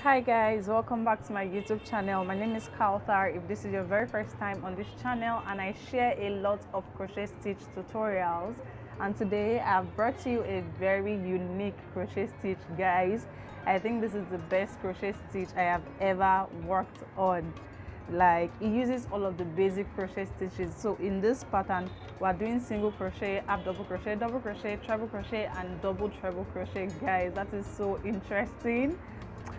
Hi guys, welcome back to my YouTube channel. My name is Kauthar. If this is your very first time on this channel, and I share a lot of crochet stitch tutorials, and today I've brought you a very unique crochet stitch, guys. I think this is the best crochet stitch I have ever worked on. Like, it uses all of the basic crochet stitches. So in this pattern we're doing single crochet, half double crochet, treble crochet, and double treble crochet. Guys, that is so interesting.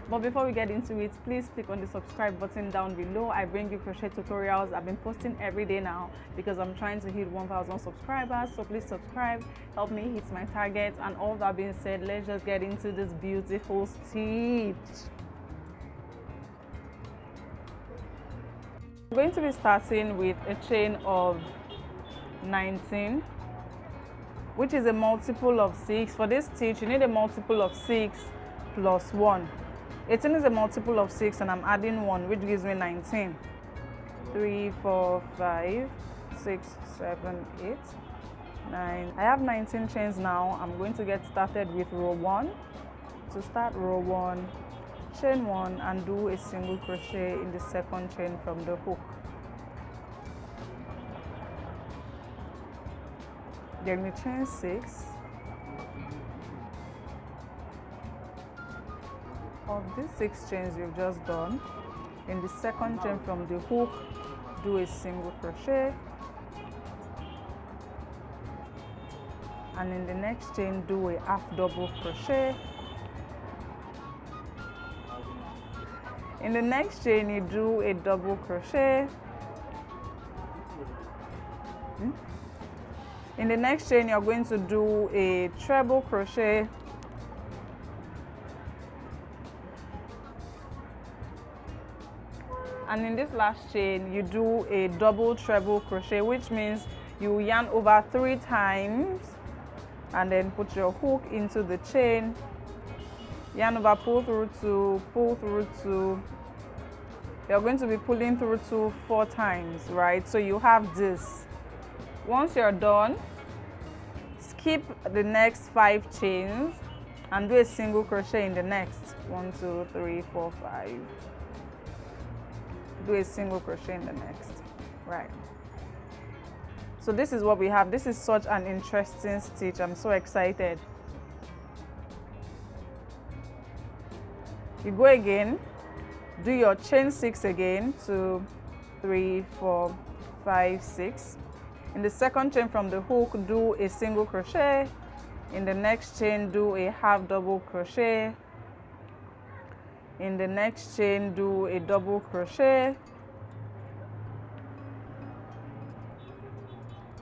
But before we get into it, please click on the subscribe button down below. I bring you crochet tutorials. I've been posting every day now because I'm trying to hit 1,000 subscribers. So please subscribe, help me hit my target. And all that being said, let's just get into this beautiful stitch. I'm going to be starting with a chain of 19, which is a multiple of 6. For this stitch, you need a multiple of 6 plus 1. 18 is a multiple of 6, and I'm adding 1, which gives me 19. 3, 4, 5, 6, 7, 8, 9. I have 19 chains now. I'm going to get started with row 1. To start row 1, chain 1 and do a single crochet in the second chain from the hook. Then you chain 6. Of these 6 chains you've just done, in the second chain from the hook, do a single crochet, and in the next chain do a half double crochet. In the next chain you do a double crochet. In the next chain you're going to do a treble crochet, and in this last chain you do a double treble crochet, which means you yarn over 3 times and then put your hook into the chain, yarn over, pull through 2, pull through 2. You're going to be pulling through 2 4 times, right? So you have this. Once you're done, skip the next 5 chains and do a single crochet in the next 1, 2, 3, 4, 5. Do a single crochet in the next, right? So this is what we have. This is such an interesting stitch. I'm so excited. You go again, do your chain 6 again, 2, 3, 4, 5, 6. In the second chain from the hook, do a single crochet. In the next chain, do a half double crochet. In the next chain, do a double crochet.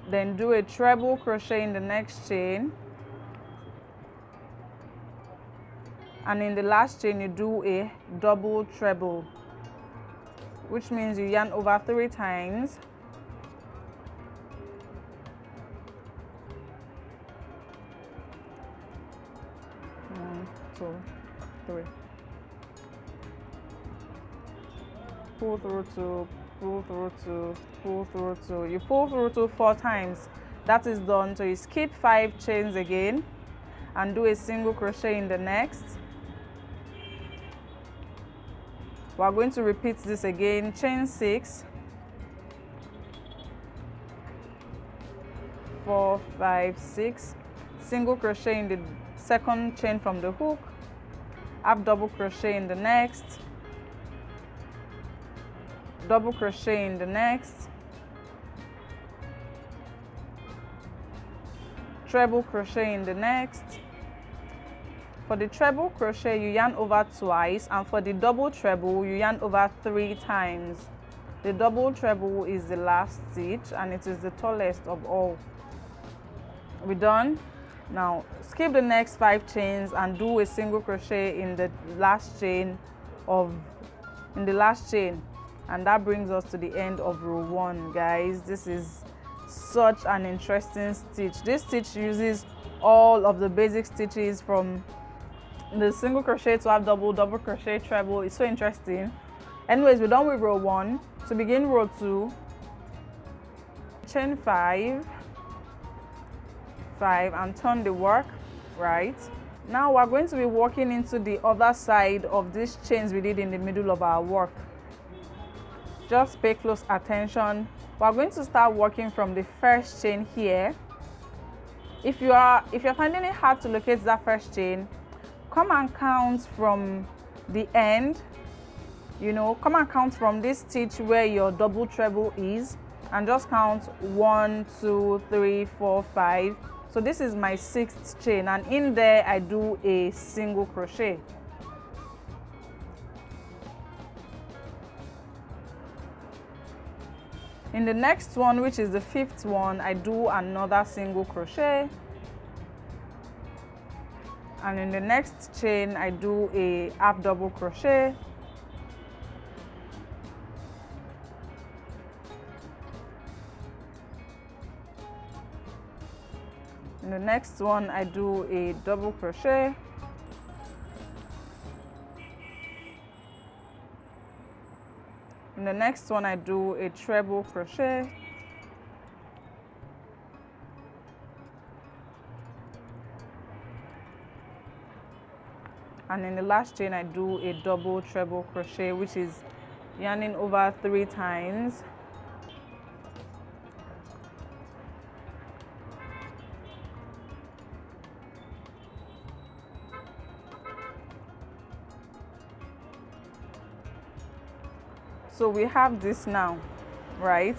Then do a treble crochet in the next chain. And in the last chain, you do a double treble, which means you yarn over 3 times. One, 2, 3. Pull through 2, pull through 2, pull through 2. You pull through 2 4 times. That is done. So you skip 5 chains again and do a single crochet in the next. We are going to repeat this again. Chain 6, 4, 5, 6. Single crochet in the second chain from the hook. Half double crochet in the next. Double crochet in the next. Treble crochet in the next. For the treble crochet, you yarn over twice, and for the double treble, you yarn over 3 times. The double treble is the last stitch, and it is the tallest of all. We're done. Now skip the next 5 chains and do a single crochet in the last chain, and that brings us to the end of row 1. Guys, this is such an interesting stitch. This stitch uses all of the basic stitches from the single crochet to half double, double crochet, treble. It's so interesting. Anyways, we're done with row 1. To begin row 2, chain 5, and turn the work, right? Now we're going to be working into the other side of these chains we did in the middle of our work. Just pay close attention. We're going to start working from the first chain here. If you're finding it hard to locate that first chain, come and count from the end. Come and count from this stitch where your double treble is, and just count 1, 2, 3, 4, 5. So this is my 6th chain, and in there I do a single crochet. In the next one, which is the 5th one, I do another single crochet, and in the next chain I do a half double crochet. In the next one I do a double crochet. In the next one I do a treble crochet. And in the last chain I do a double treble crochet, which is yarning over 3 times. So we have this now, right?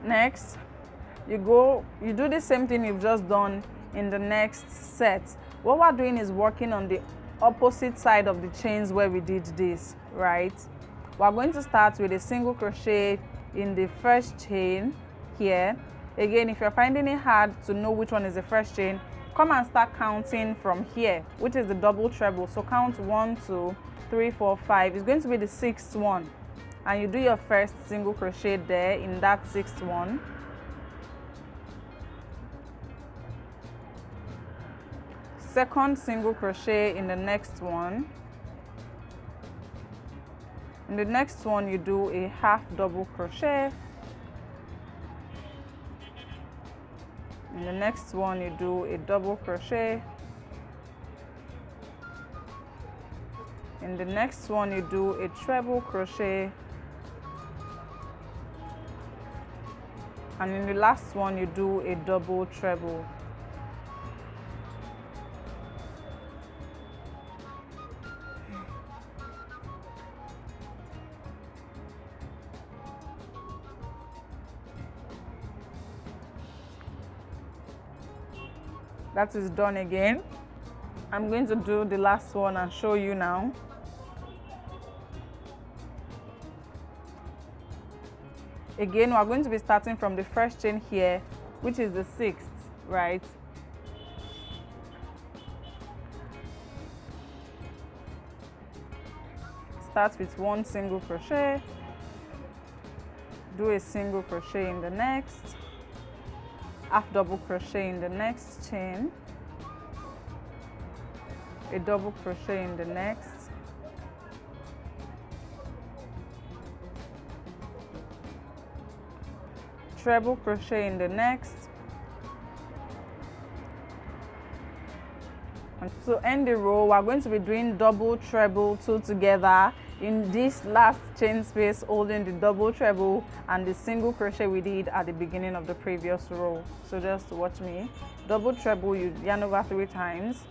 Next, you do the same thing you've just done in the next set. What we're doing is working on the opposite side of the chains where we did this, right? We're going to start with a single crochet in the first chain here. Again, if you're finding it hard to know which one is the first chain, come and start counting from here, which is the double treble. So count 1, 2, 3, 4, 5. It's going to be the 6th one, and you do your first single crochet there in that 6th one. Second single crochet in the next one. In the next one you do a half double crochet. In the next one you do a double crochet. In the next one you do a treble crochet. And in the last one you do a double treble. That is done again. I'm going to do the last one and show you now. Again, we're going to be starting from the first chain here, which is the 6th, right? Start with 1 single crochet, do a single crochet in the next, half double crochet in the next chain, a double crochet in the next, treble crochet in the next, and to end the row we're going to be doing double treble 2 together in this last chain space, holding the double treble and the single crochet we did at the beginning of the previous row. So just watch me. Double treble, you yarn over 3 times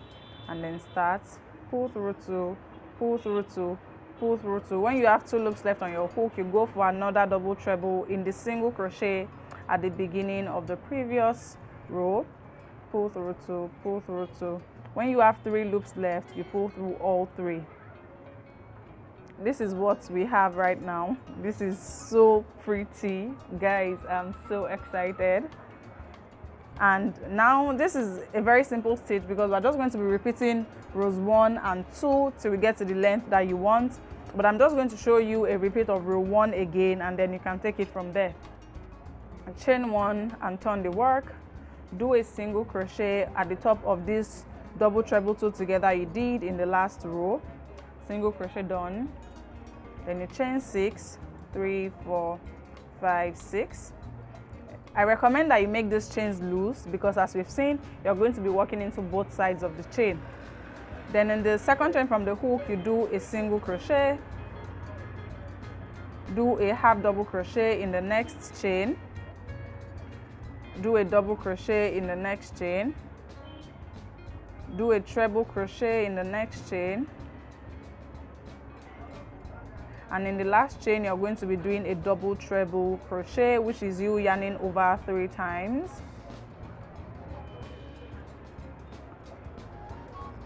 and then start, pull through 2, pull through 2, pull through 2. When you have 2 loops left on your hook, you go for another double treble in the single crochet at the beginning of the previous row, pull through 2, pull through 2. When you have 3 loops left, you pull through all 3. This is what we have right now. This is so pretty, guys. I'm so excited. And now this is a very simple stitch because we're just going to be repeating rows 1 and 2 till we get to the length that you want. But I'm just going to show you a repeat of row 1 again, and then you can take it from there. Chain 1 and turn the work. Do a single crochet at the top of this double treble 2 together you did in the last row. Single crochet done. Then you chain 6, 3, 4, 5, 6. I recommend that you make these chains loose because, as we've seen, you're going to be working into both sides of the chain. Then in the second chain from the hook, you do a single crochet, do a half double crochet in the next chain, do a double crochet in the next chain, do a treble crochet in the next chain, and in the last chain you're going to be doing a double treble crochet, which is you yarning over 3 times.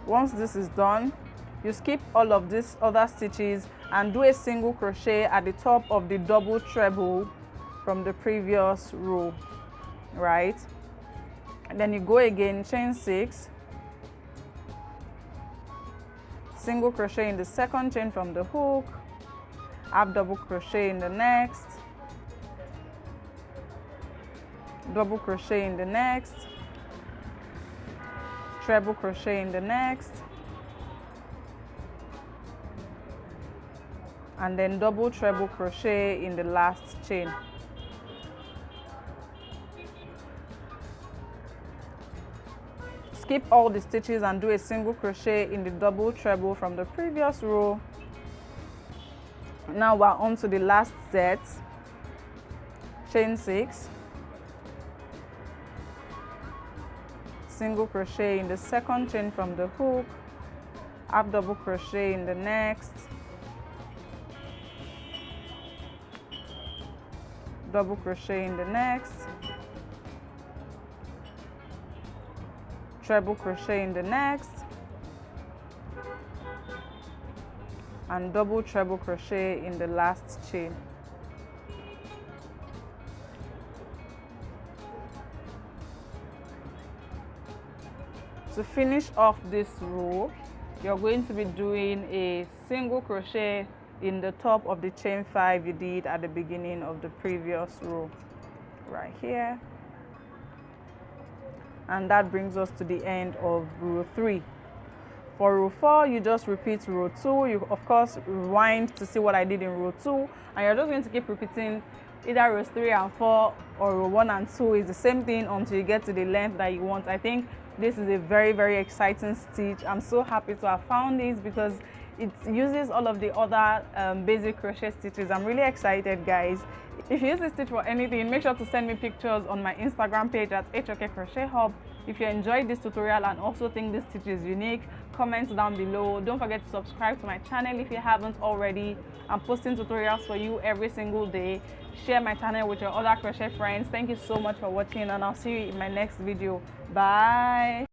Once this is done, you skip all of these other stitches and do a single crochet at the top of the double treble from the previous row, right? And then you go again, chain 6, single crochet in the second chain from the hook, half double crochet in the next, double crochet in the next, treble crochet in the next, and then double treble crochet in the last chain. Skip all the stitches and do a single crochet in the double treble from the previous row. Now we're on to the last set. Chain 6, single crochet in the second chain from the hook, half double crochet in the next, double crochet in the next, treble crochet in the next, and double treble crochet in the last chain. To finish off this row, you're going to be doing a single crochet in the top of the chain 5 you did at the beginning of the previous row, right here. And that brings us to the end of row 3. For row 4, you just repeat row 2. You of course rewind to see what I did in row 2, and you're just going to keep repeating either rows 3 and 4 or row 1 and 2. Is the same thing until you get to the length that you want. I think this is a very, very exciting stitch. I'm so happy to have found this because it uses all of the other basic crochet stitches. I'm really excited, guys. If you use this stitch for anything, make sure to send me pictures on my Instagram page at issuchchh crochet hub. If you enjoyed this tutorial and also think this stitch is unique, comment down below. Don't forget to subscribe to my channel if you haven't already. I'm posting tutorials for you every single day. Share my channel with your other crochet friends. Thank you so much for watching, and I'll see you in my next video. Bye.